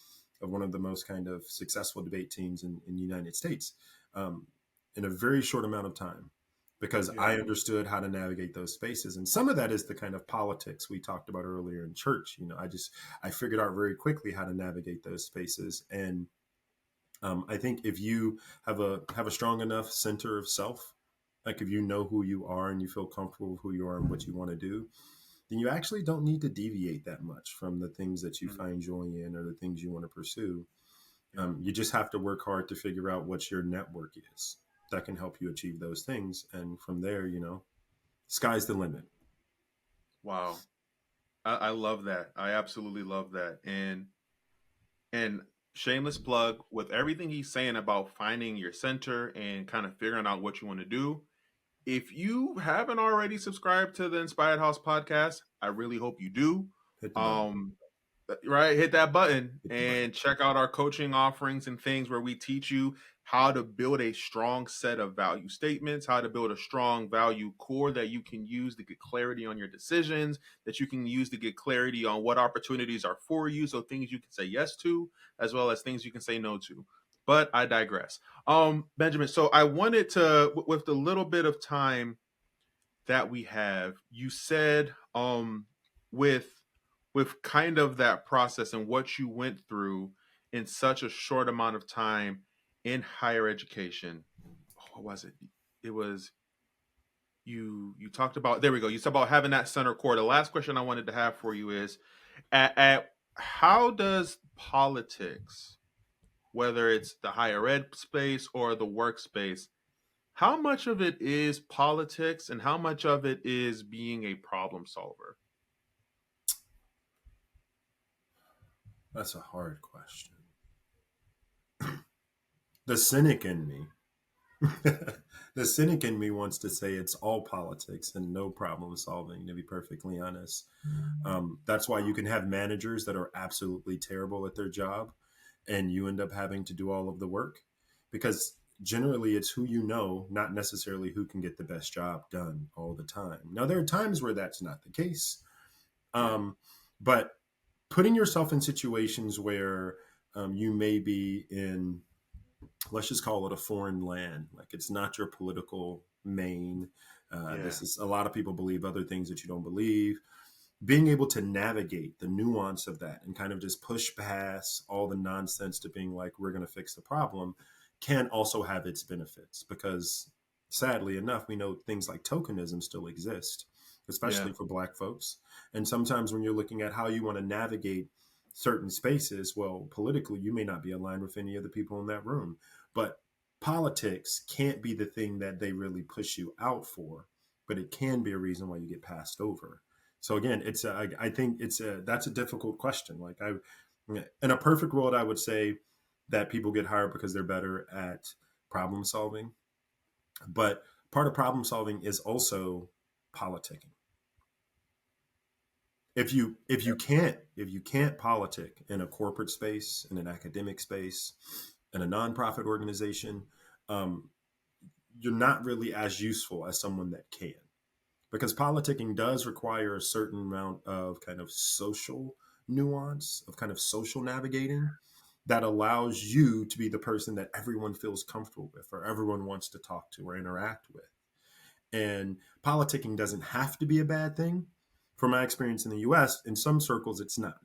of one of the most kind of successful debate teams in the United States in a very short amount of time, because I understood how to navigate those spaces. And some of that is the kind of politics we talked about earlier in church. I figured out very quickly how to navigate those spaces. And I think if you have a strong enough center of self, like if you know who you are and you feel comfortable with who you are and what you want to do, then you actually don't need to deviate that much from the things that you find joy in or the things you want to pursue. You just have to work hard to figure out what your network is that can help you achieve those things. And from there, sky's the limit. Wow. I love that. I absolutely love that. And shameless plug with everything he's saying about finding your center and kind of figuring out what you want to do. If you haven't already subscribed to the Inspired House podcast, I really hope you do. Hit the button. Right, hit that button Hit the and button. check out our coaching offerings and things where we teach you how to build a strong set of value statements, how to build a strong value core that you can use to get clarity on your decisions, that you can use to get clarity on what opportunities are for you, so things you can say yes to as well as things you can say no to. But I digress. Benjamin, so I wanted to, with the little bit of time that we have, you said with kind of that process and what you went through in such a short amount of time in higher education. What was it? It was you talked about, there we go. You talked about having that center core. The last question I wanted to have for you is at how does politics, whether it's the higher ed space or the workspace, how much of it is politics and how much of it is being a problem solver? That's a hard question. The cynic in me, the cynic in me wants to say it's all politics and no problem solving, to be perfectly honest. That's why you can have managers that are absolutely terrible at their job and you end up having to do all of the work, because generally it's who you know, not necessarily who can get the best job done all the time. Now, there are times where that's not the case. But putting yourself in situations where you may be in, let's just call it a foreign land, like it's not your political main. This is, a lot of people believe other things that you don't believe. Being able to navigate the nuance of that and kind of just push past all the nonsense to being like, we're going to fix the problem, can also have its benefits, because sadly enough, we know things like tokenism still exist, especially for Black folks. And sometimes when you're looking at how you want to navigate certain spaces, well, politically, you may not be aligned with any of the people in that room, but politics can't be the thing that they really push you out for, but it can be a reason why you get passed over. So again, I think that's a difficult question. Like, in a perfect world, I would say that people get hired because they're better at problem solving. But part of problem solving is also politicking. If you can't politic in a corporate space, in an academic space, in a nonprofit organization, you're not really as useful as someone that can. Because politicking does require a certain amount of kind of social nuance, of kind of social navigating, that allows you to be the person that everyone feels comfortable with or everyone wants to talk to or interact with. And politicking doesn't have to be a bad thing. From my experience in the US, in some circles, it's not.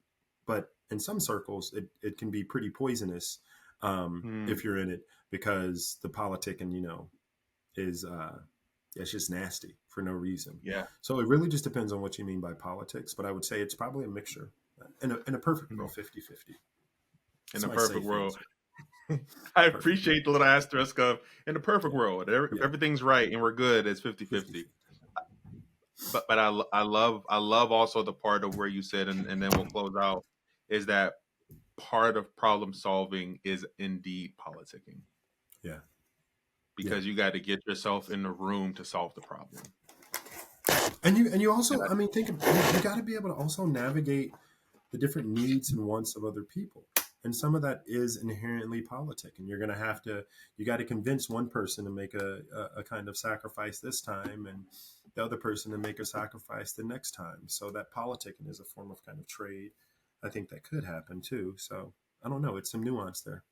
But in some circles, it can be pretty poisonous if you're in it, because the politicking, is it's just nasty for no reason. Yeah. So it really just depends on what you mean by politics. But I would say it's probably a mixture. In a perfect world, 50-50. In the perfect world. I appreciate the little asterisk of, in the perfect world, everything's right and we're good, it's 50-50. But I love also the part of where you said, and then we'll close out, is that part of problem solving is indeed politicking. Yeah. Because you got to get yourself in the room to solve the problem. And you also, I mean, you got to be able to also navigate the different needs and wants of other people. And some of that is inherently politic. And you're going to you got to convince one person to make a kind of sacrifice this time and the other person to make a sacrifice the next time. So that politicking is a form of kind of trade. I think that could happen too. So I don't know. It's some nuance there.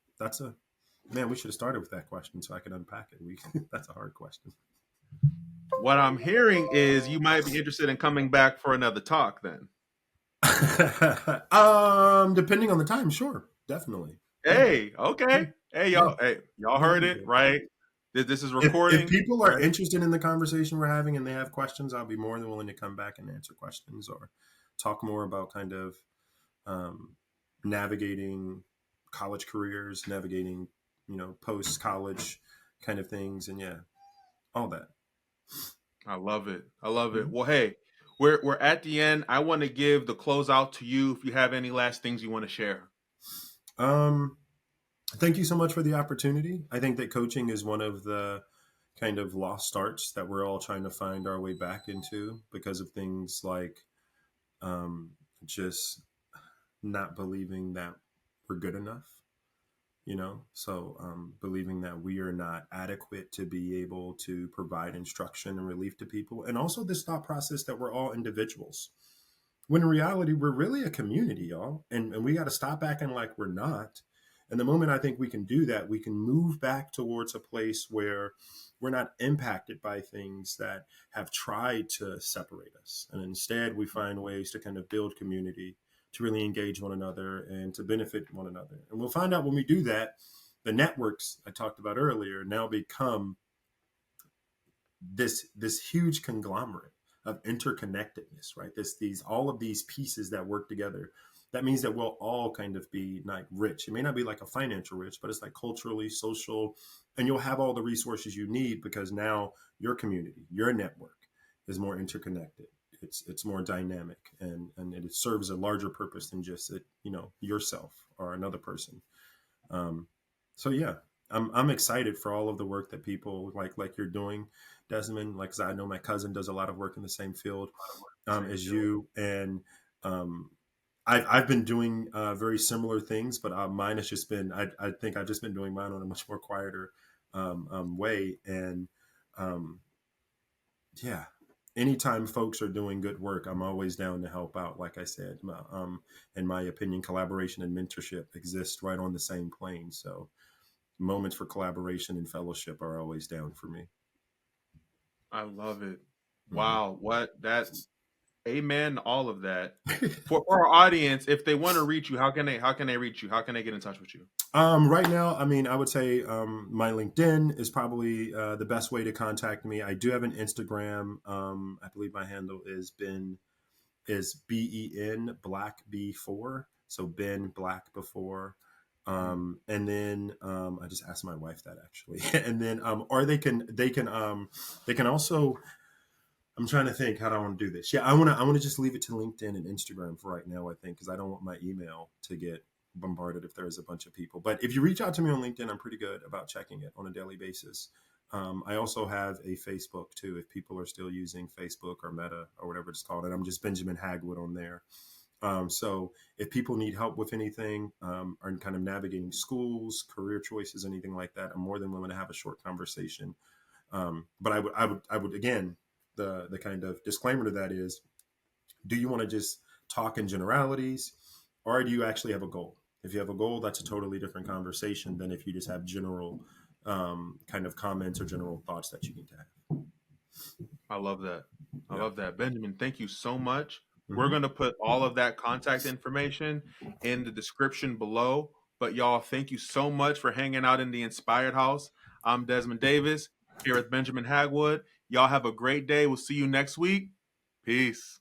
Man, we should have started with that question so I could unpack it. That's a hard question. What I'm hearing is you might be interested in coming back for another talk then. Depending on the time, sure. Definitely. Hey, okay. Hey, y'all heard it, right? This is recording. If people are interested in the conversation we're having and they have questions, I'll be more than willing to come back and answer questions or talk more about kind of navigating college careers, navigating, post-college kind of things. And all that. I love it. I love it. Mhm. Well, hey, we're at the end. I want to give the closeout to you if you have any last things you want to share. Um, Thank you so much for the opportunity. I think that coaching is one of the kind of lost starts that we're all trying to find our way back into because of things like um, just not believing that we're good enough, so believing that we are not adequate to be able to provide instruction and relief to people, and also this thought process that we're all individuals when in reality we're really a community, y'all, and we got to stop acting like we're not. And the moment I think we can do that, we can move back towards a place where we're not impacted by things that have tried to separate us, and instead we find ways to kind of build community, to really engage one another and to benefit one another. And we'll find out when we do that, the networks I talked about earlier now become this huge conglomerate of interconnectedness, right? These all of these pieces that work together. That means that we'll all kind of be like rich. It may not be like a financial rich, but it's like culturally, social, and you'll have all the resources you need because now your community, your network is more interconnected. It's more dynamic, and it serves a larger purpose than just yourself or another person. Um, so yeah, I'm excited for all of the work that people like you're doing, Desmond. Like, 'cause I know my cousin does a lot of work in the same field as you, and um, I've been doing very similar things, but mine has just been I think I've just been doing mine on a much more quieter way, and um, yeah. Anytime folks are doing good work, I'm always down to help out. Like I said, in my opinion, collaboration and mentorship exist right on the same plane. So moments for collaboration and fellowship are always down for me. I love it. Mhm. Wow, what that amen to all of that. For our audience, if they want to reach you, how can they reach you? How can they get in touch with you? Right now, I mean, I would say my LinkedIn is probably the best way to contact me. I do have an Instagram. I believe my handle is BEN Black B4. So Ben Black before. And then I just asked my wife that actually. And then or they can also, I'm trying to think how do I want to do this. Yeah, I want to just leave it to LinkedIn and Instagram for right now, I think, because I don't want my email to get bombarded if there's a bunch of people. But if you reach out to me on LinkedIn, I'm pretty good about checking it on a daily basis. I also have a Facebook too, if people are still using Facebook or Meta or whatever it's called. And I'm just Benjamin Hagwood on there. So if people need help with anything or kind of navigating schools, career choices, anything like that, I'm more than willing to have a short conversation. But I would again, the kind of disclaimer to that is, do you want to just talk in generalities, or do you actually have a goal? If you have a goal, that's a totally different conversation than if you just have general kind of comments or general thoughts that you need to have. I love that. I Yeah. love that. Benjamin, thank you so much. We're Hmm. going to put all of that contact information in the description below. But y'all, thank you so much for hanging out in the Inspired House. I'm Desmond Davis here with Benjamin Hagwood. Y'all have a great day. We'll see you next week. Peace.